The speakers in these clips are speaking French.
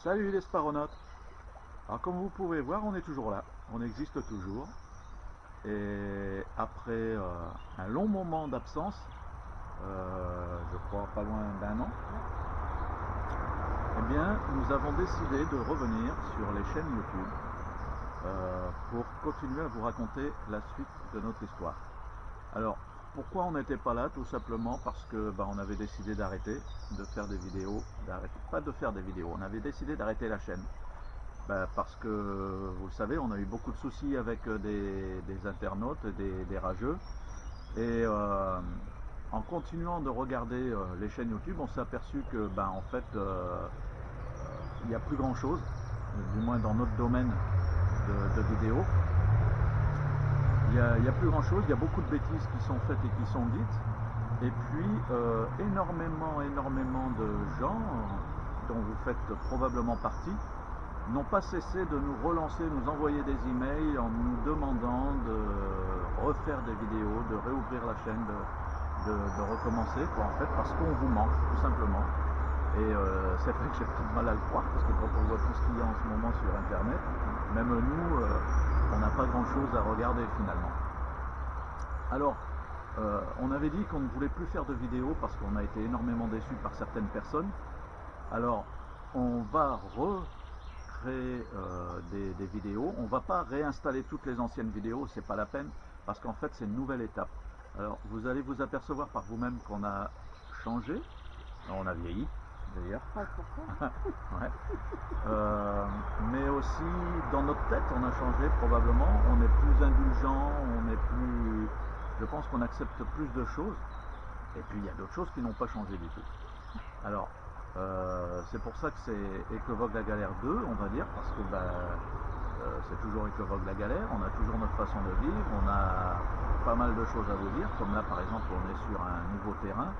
Salut les sparonautes. Alors comme vous pouvez voir, on est toujours là, on existe toujours. Et après un long moment d'absence, je crois pas loin d'un an, eh bien nous avons décidé de revenir sur les chaînes YouTube pour continuer à vous raconter la suite de notre histoire. Alors pourquoi on n'était pas là? Tout simplement parce que on avait décidé d'arrêter de faire des vidéos, pas de faire des vidéos, on avait décidé d'arrêter la chaîne. Parce que, vous le savez, on a eu beaucoup de soucis avec des internautes, des rageux. Et en continuant de regarder les chaînes YouTube, on s'est aperçu que, en fait, il n'y a plus grand chose, du moins dans notre domaine de vidéos. Il n'y a plus grand chose, il y a beaucoup de bêtises qui sont faites et qui sont dites. Et puis, énormément de gens, dont vous faites probablement partie, n'ont pas cessé de nous relancer, nous envoyer des emails en nous demandant de refaire des vidéos, de réouvrir la chaîne, de recommencer, quoi, en fait, parce qu'on vous manque, tout simplement. Et c'est vrai que j'ai pas de mal à le croire, parce que quand on voit tout ce qu'il y a en ce moment sur Internet, même nous, on n'a pas grand-chose à regarder finalement. Alors, on avait dit qu'on ne voulait plus faire de vidéos parce qu'on a été énormément déçus par certaines personnes. Alors, on va créer des vidéos. On ne va pas réinstaller toutes les anciennes vidéos, c'est pas la peine, parce qu'en fait c'est une nouvelle étape. Alors vous allez vous apercevoir par vous-même qu'on a changé, on a vieilli d'ailleurs. Ouais. Mais aussi dans notre tête on a changé probablement, on est plus indulgent, on est plus, je pense qu'on accepte plus de choses, et puis il y a d'autres choses qui n'ont pas changé du tout. Alors c'est pour ça que c'est Ecovogue la galère 2, on va dire, parce que c'est toujours Ecovogue la galère, on a toujours notre façon de vivre, on a pas mal de choses à vous dire, comme là par exemple on est sur un nouveau terrain,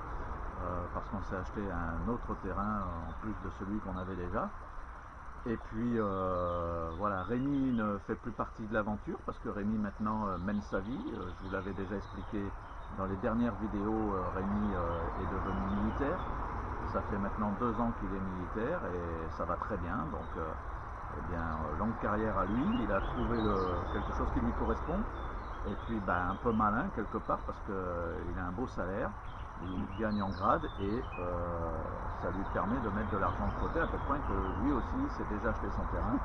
parce qu'on s'est acheté un autre terrain en plus de celui qu'on avait déjà. Et puis voilà, Rémi ne fait plus partie de l'aventure, parce que Rémi maintenant mène sa vie, je vous l'avais déjà expliqué dans les dernières vidéos, Rémi est devenu militaire. Ça fait maintenant 2 ans qu'il est militaire et ça va très bien, donc longue carrière à lui, il a trouvé quelque chose qui lui correspond, et puis un peu malin quelque part parce qu'il a un beau salaire, il gagne en grade et ça lui permet de mettre de l'argent de côté, à tel point que lui aussi s'est déjà acheté son terrain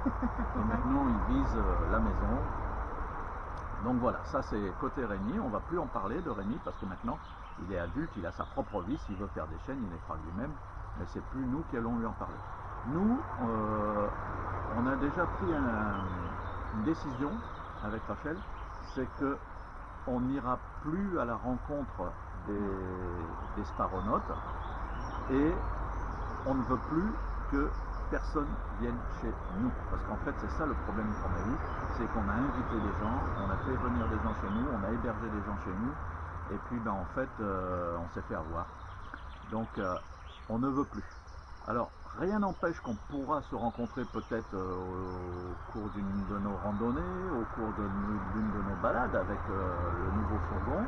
et maintenant il vise la maison. Donc voilà, ça c'est côté Rémi, on va plus en parler de Rémi parce que maintenant il est adulte, il a sa propre vie, s'il veut faire des chaînes, il les fera lui-même, mais c'est plus nous qui allons lui en parler. Nous, on a déjà pris une décision avec Rachel, c'est que on n'ira plus à la rencontre des sparonautes et on ne veut plus que personne vienne chez nous, parce qu'en fait c'est ça le problème qu'on a eu, c'est qu'on a invité des gens, on a fait venir des gens chez nous, on a hébergé des gens chez nous, et puis en fait on s'est fait avoir, donc on ne veut plus. Alors rien n'empêche qu'on pourra se rencontrer peut-être au cours d'une de nos randonnées, au cours d'une de nos balades avec le nouveau fourgon.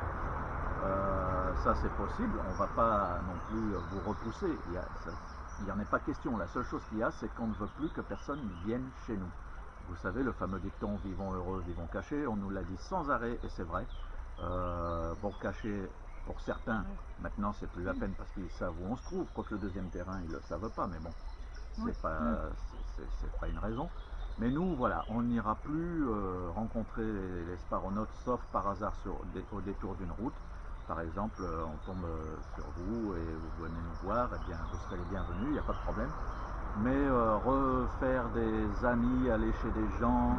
Ça c'est possible, on ne va pas non plus vous repousser, il n'y en est pas question. La seule chose qu'il y a, c'est qu'on ne veut plus que personne vienne chez nous. Vous savez, le fameux dicton vivons heureux, vivons cachés, on nous l'a dit sans arrêt et c'est vrai. Bon, caché pour certains, maintenant c'est plus la peine parce qu'ils savent où on se trouve, quoique le deuxième terrain ils ne le savent pas, mais bon, c'est pas une raison. Mais nous, voilà, on n'ira plus rencontrer les sparonautes sauf par hasard au détour d'une route. Par exemple, on tombe sur vous et vous venez nous voir, eh bien vous serez les bienvenus, il n'y a pas de problème. Mais refaire des amis, aller chez des gens,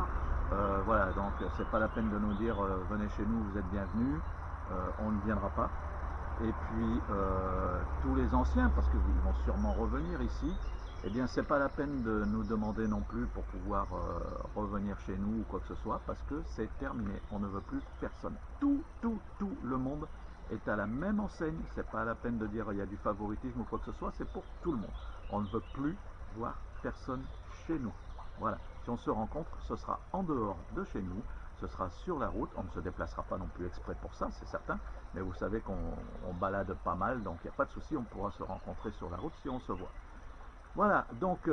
voilà, donc c'est pas la peine de nous dire venez chez nous, vous êtes bienvenus, on ne viendra pas. Et puis tous les anciens, parce qu'ils vont sûrement revenir ici, eh bien c'est pas la peine de nous demander non plus pour pouvoir revenir chez nous ou quoi que ce soit, parce que c'est terminé, on ne veut plus personne. Tout le monde est à la même enseigne, c'est pas la peine de dire il y a du favoritisme ou quoi que ce soit, c'est pour tout le monde. On ne veut plus voir personne chez nous. Voilà, si on se rencontre, ce sera en dehors de chez nous, ce sera sur la route, on ne se déplacera pas non plus exprès pour ça, c'est certain, mais vous savez qu'on balade pas mal, donc il n'y a pas de souci, on pourra se rencontrer sur la route si on se voit. Voilà, donc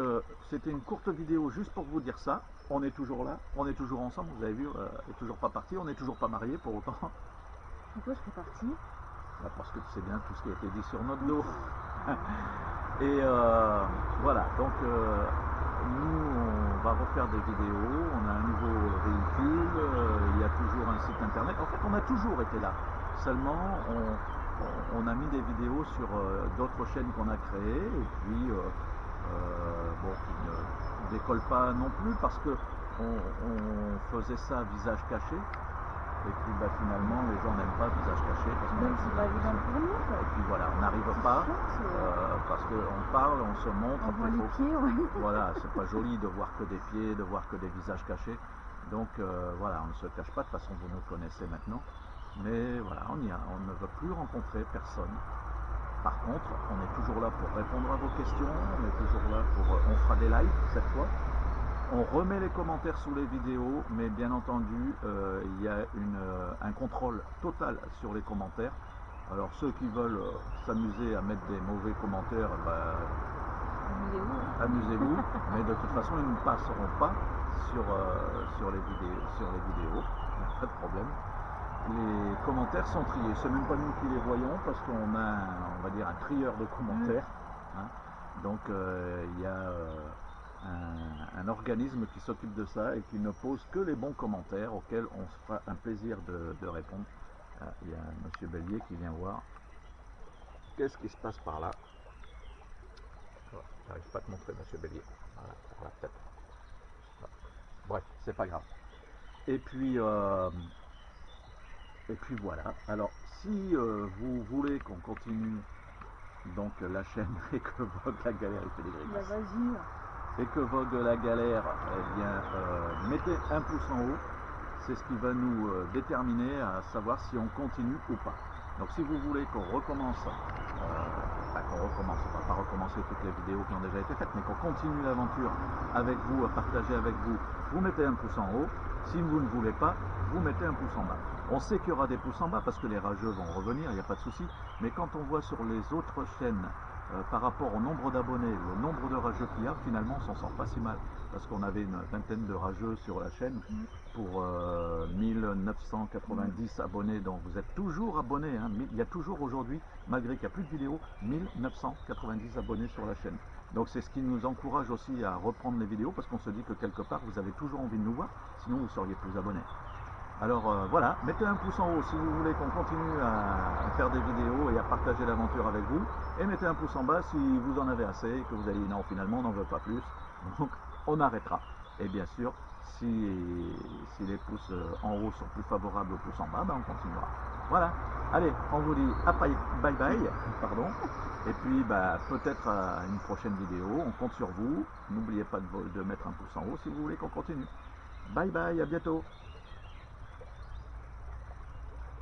c'était une courte vidéo juste pour vous dire ça. On est toujours là, on est toujours ensemble, vous avez vu, on n'est toujours pas parti, on n'est toujours pas mariés pour autant. Pourquoi je serais partie? Parce que tu sais bien tout ce qui a été dit sur notre dos. Et voilà, donc nous on va refaire des vidéos, on a un nouveau véhicule, il y a toujours un site internet. En fait, on a toujours été là. Seulement, on a mis des vidéos sur d'autres chaînes qu'on a créées et puis bon, qui ne décollent pas non plus parce que on faisait ça à visage caché. Et puis bah, finalement, les gens n'aiment pas le visage caché. Même c'est pas évident pour nous. Quoi. Et puis voilà, on n'arrive pas parce qu'on parle, on se montre. On voit les pieds, ouais. Voilà, c'est pas joli de voir que des pieds, de voir que des visages cachés. Donc voilà, on ne se cache pas, de toute façon vous nous connaissez maintenant. Mais voilà, on ne veut plus rencontrer personne. Par contre, on est toujours là pour répondre à vos questions, on est toujours là pour... on fera des lives cette fois. On remet les commentaires sous les vidéos, mais bien entendu, il y a un contrôle total sur les commentaires. Alors ceux qui veulent s'amuser à mettre des mauvais commentaires, bah, amusez-vous, mais de toute façon, ils ne passeront pas sur les vidéos, pas de problème. Les commentaires sont triés, c'est même pas nous qui les voyons parce qu'on a, on va dire, un trieur de commentaires. Hein. Donc il y a un organisme qui s'occupe de ça et qui ne pose que les bons commentaires auxquels on se fera un plaisir de répondre. Il y a monsieur Bellier qui vient voir. Qu'est-ce qui se passe par là? J'arrive pas à te montrer monsieur Bellier. Voilà, par la tête. Bref, c'est pas grave. Et puis voilà. Alors si vous voulez qu'on continue donc la chaîne et que vogue la galère, il fait des grimaces. Bah, vas-y. Et que vogue la galère, eh bien, mettez un pouce en haut, c'est ce qui va nous déterminer à savoir si on continue ou pas. Donc si vous voulez qu'on recommence, on va pas recommencer toutes les vidéos qui ont déjà été faites, mais qu'on continue l'aventure avec vous, à partager avec vous, vous mettez un pouce en haut. Si vous ne voulez pas, vous mettez un pouce en bas. On sait qu'il y aura des pouces en bas parce que les rageux vont revenir, il n'y a pas de souci, mais quand on voit sur les autres chaînes, par rapport au nombre d'abonnés, le nombre de rageux qu'il y a, finalement on s'en sort pas si mal parce qu'on avait une vingtaine de rageux sur la chaîne pour 1990 abonnés, donc vous êtes toujours abonnés, hein. Il y a toujours aujourd'hui, malgré qu'il n'y a plus de vidéos, 1990 abonnés sur la chaîne. Donc c'est ce qui nous encourage aussi à reprendre les vidéos parce qu'on se dit que quelque part vous avez toujours envie de nous voir, sinon vous seriez plus abonnés. Alors voilà, mettez un pouce en haut si vous voulez qu'on continue à faire des vidéos et à partager l'aventure avec vous. Et mettez un pouce en bas si vous en avez assez et que vous avez dit non, finalement on n'en veut pas plus. Donc on arrêtera. Et bien sûr, si les pouces en haut sont plus favorables aux pouces en bas, ben on continuera. Voilà, allez, on vous dit bye bye, pardon. Et puis bah, peut-être à une prochaine vidéo, on compte sur vous. N'oubliez pas de mettre un pouce en haut si vous voulez qu'on continue. Bye bye, à bientôt.